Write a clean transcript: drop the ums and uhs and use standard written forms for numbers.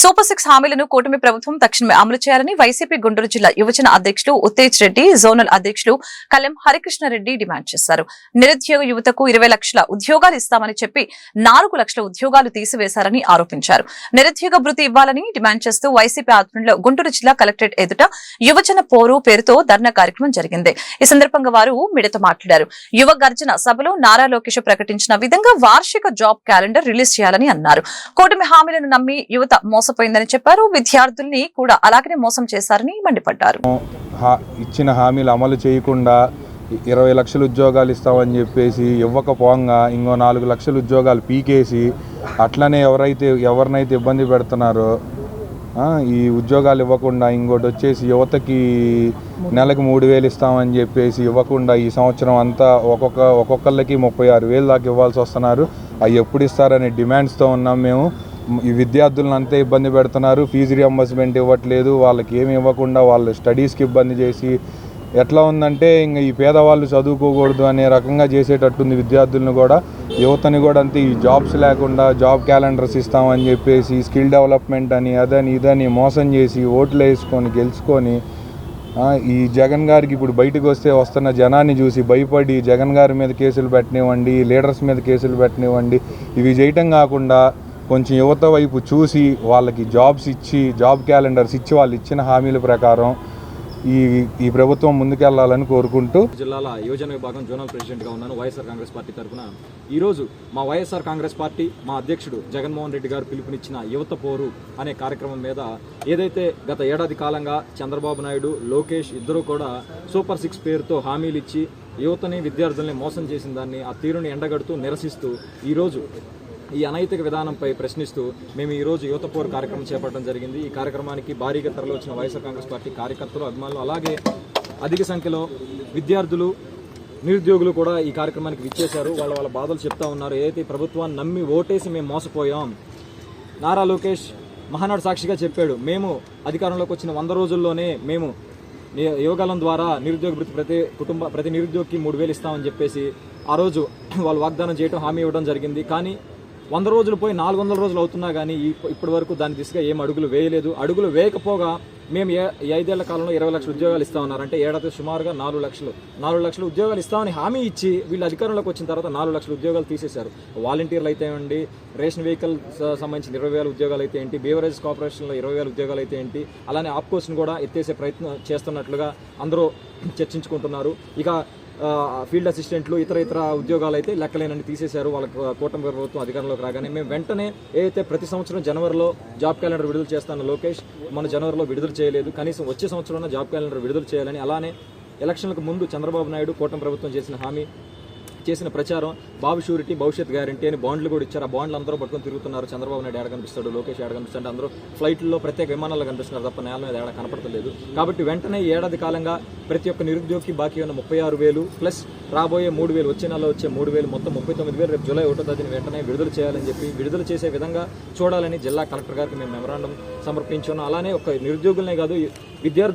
Super 6 హామీలను కూటమి ప్రభుత్వం తక్షణమే అమలు చేయాలని వైసీపీ గుంటూరు జిల్లా యువజన అధ్యక్షులు ఉత్తేజ్ రెడ్డి, జోనల్ అధ్యక్షులు కలెం హరికృష్ణారెడ్డి డిమాండ్ చేశారు. నిరుద్యోగ యువతకు 20 లక్షల ఉద్యోగాలు ఇస్తామని చెప్పి 4 లక్షల ఉద్యోగాలు తీసివేశారని ఆరోపించారు. నిరుద్యోగ భృతి ఇవ్వాలని డిమాండ్ చేస్తూ వైసీపీ ఆధ్వర్యంలో గుంటూరు జిల్లా కలెక్టరేట్ ఎదుట యువజన పోరు పేరుతో ధర్నా కార్యక్రమం జరిగింది. ఈ సందర్భంగా వారు మీడియాతో మాట్లాడారు. యువ గర్జన సభలో నారా లోకేష్ ప్రకటించిన విధంగా వార్షిక జాబ్ క్యాలెండర్ రిలీజ్ చేయాలని అన్నారు. కూటమి హామీలను నమ్మి యువత మోసపోయిందని చెప్పారు. విద్యార్థుల్ని కూడా అలాగనే మోసం చేశారని మండిపడ్డారు. ఇచ్చిన హామీలు అమలు చేయకుండా 20 లక్షల ఉద్యోగాలు ఇస్తామని చెప్పేసి ఇవ్వకపోగా ఇంకో 4 లక్షల ఉద్యోగాలు పీకేసి అట్లనే ఎవరినైతే ఇబ్బంది పెడుతున్నారో ఈ ఉద్యోగాలు ఇవ్వకుండా ఇంకోటి వచ్చేసి యువతకి నెలకు 3,000 ఇస్తామని చెప్పేసి ఇవ్వకుండా ఈ సంవత్సరం అంతా ఒక్కొక్కళ్ళకి 36,000 దాకా ఇవ్వాల్సి వస్తున్నారు. అవి ఎప్పుడు ఇస్తారనే డిమాండ్స్తో ఉన్నాం మేము. ఈ విద్యార్థులను అంతే ఇబ్బంది పెడుతున్నారు. ఫీజు రియంబర్స్మెంట్ ఇవ్వట్లేదు. వాళ్ళకి ఏమి ఇవ్వకుండా వాళ్ళ స్టడీస్కి ఇబ్బంది చేసి ఎట్లా ఉందంటే ఇంక ఈ పేదవాళ్ళు చదువుకోకూడదు అనే రకంగా చేసేటట్టుంది. విద్యార్థులను కూడా యువతని కూడా అంతే ఈ జాబ్స్ లేకుండా జాబ్ క్యాలెండర్స్ ఇస్తామని చెప్పేసి స్కిల్ డెవలప్మెంట్ అని అదని ఇదని మోసం చేసి ఓట్లు వేసుకొని గెలుచుకొని ఈ జగన్ గారికి ఇప్పుడు బయటకు వస్తున్న జనాన్ని చూసి భయపడి జగన్ గారి మీద కేసులు పెట్టనివ్వండి, లీడర్స్ మీద కేసులు పెట్టనివ్వండి, ఇవి చేయటం కాకుండా కొంచెం యువత వైపు చూసి వాళ్ళకి జాబ్స్ ఇచ్చి జాబ్ క్యాలెండర్స్ ఇచ్చి వాళ్ళు ఇచ్చిన హామీల ప్రకారం ఈ ప్రభుత్వం ముందుకెళ్లాలని కోరుకుంటూ జిల్లాల యువజన విభాగం జోనల్ ప్రెసిడెంట్గా ఉన్నాను వైఎస్ఆర్ కాంగ్రెస్ పార్టీ తరఫున. ఈరోజు మా వైఎస్ఆర్ కాంగ్రెస్ పార్టీ మా అధ్యక్షుడు జగన్మోహన్ రెడ్డి గారు పిలుపునిచ్చిన యువత పోరు అనే కార్యక్రమం మీద ఏదైతే గత ఏడాది కాలంగా చంద్రబాబు నాయుడు, లోకేష్ ఇద్దరూ కూడా సూపర్ 6 పేరుతో హామీలు ఇచ్చి యువతని విద్యార్థుల్ని మోసం చేసిన దాన్ని ఆ తీరుని ఎండగడుతూ నిరసిస్తూ ఈరోజు ఈ అనైతిక విధానంపై ప్రశ్నిస్తూ మేము ఈరోజు యువత పోరు కార్యక్రమం చేపట్టడం జరిగింది. ఈ కార్యక్రమానికి భారీగా తరలి వచ్చిన వైఎస్ఆర్ కాంగ్రెస్ పార్టీ కార్యకర్తలు, అభిమానులు, అలాగే అధిక సంఖ్యలో విద్యార్థులు, నిరుద్యోగులు కూడా ఈ కార్యక్రమానికి విచ్చేశారు. వాళ్ళ బాధలు చెప్తా ఉన్నారు. ఏదైతే ప్రభుత్వాన్ని నమ్మి ఓటేసి మేము మోసపోయాం. నారా లోకేష్ మహానాడు సాక్షిగా చెప్పాడు, మేము అధికారంలోకి వచ్చిన 100 రోజుల్లోనే మేము యోగాలం ద్వారా నిరుద్యోగ వృత్తి ప్రతి నిరుద్యోగికి 3,000 ఇస్తామని చెప్పేసి ఆ రోజు వాళ్ళు వాగ్దానం చేయడం, హామీ ఇవ్వడం జరిగింది. కానీ 100 రోజులు పోయి 400 రోజులు అవుతున్నా కానీ ఇప్పటి వరకు దాని దిశగా ఏం అడుగులు వేయలేదు. అడుగులు వేయకపోగా మేము ఈ 5 ఏళ్ల కాలంలో 20 లక్షల ఉద్యోగాలు ఇస్తామన్నారు. అంటే ఏడాది సుమారుగా 4 లక్షల ఉద్యోగాలు ఇస్తామని హామీ ఇచ్చి వీళ్ళు అధికారంలోకి వచ్చిన తర్వాత 4 లక్షల ఉద్యోగాలు తీసేశారు. వాలంటీర్లు అయితే ఏంటి, రేషన్ వెహికల్ సంబంధించిన 20,000 ఉద్యోగాలు అయితే ఏంటి, బేవరేజ్ కార్పొరేషన్లో 20,000 ఉద్యోగాలు అయితే ఏంటి, అలానే ఆప్కోస్ని కూడా ఎత్తేసే ప్రయత్నం చేస్తున్నట్లుగా అందరూ చర్చించుకుంటున్నారు. ఇక ఫీల్డ్ అసిస్టెంట్లు ఇతర ఉద్యోగాలు అయితే లెక్కలేనని తీసేశారు. వాళ్ళకి కూటమి ప్రభుత్వం అధికారంలోకి రాగానే మేము వెంటనే ఏదైతే ప్రతి సంవత్సరం జనవరిలో జాబ్ క్యాలెండర్ విడుదల చేస్తానో లోకేష్ మన జనవరిలో విడుదల చేయలేదు. కనీసం వచ్చే సంవత్సరంలో జాబ్ క్యాలెండర్ విడుదల చేయాలని, అలానే ఎలక్షన్లకు ముందు చంద్రబాబు నాయుడు కూటమి ప్రభుత్వం చేసిన ప్రచారం బాబు షూరిటీ భవిష్యత్ గ్యారంటీ అని బాండ్లు కూడా ఇచ్చారు. ఆ బాండ్లు అందరూ పట్టుకొని తిరుగుతున్నారు. చంద్రబాబు నాయుడు ఏడ కనిపిస్తాడు, లోకేష్ ఏడ కనిపిస్తాడు, అందరూ ఫ్లైట్లో ప్రత్యేక విమానాల్లో కనిపిస్తున్నారు తప్ప నేల మీద ఏడ కనపడతలేదు. కాబట్టి వెంటనే ఏడాది కాలంగా ప్రతి ఒక్క నిరుద్యోగికి బాకీ ఉన్న 36,000 ప్లస్ రాబోయే 3,000 వచ్చే నెలలో వచ్చే 3,000 మొత్తం 39,000 రేపు జూలై 1వ తేదీన వెంటనే విడుదల చేయాలని చెప్పి విడుదల చేసే విధంగా చూడాలని జిల్లా కలెక్టర్ గారికి మేము మెమరాండం సమర్పించాను. అలానే ఒక నిరుద్యోగులనే కాదు విద్యార్థులు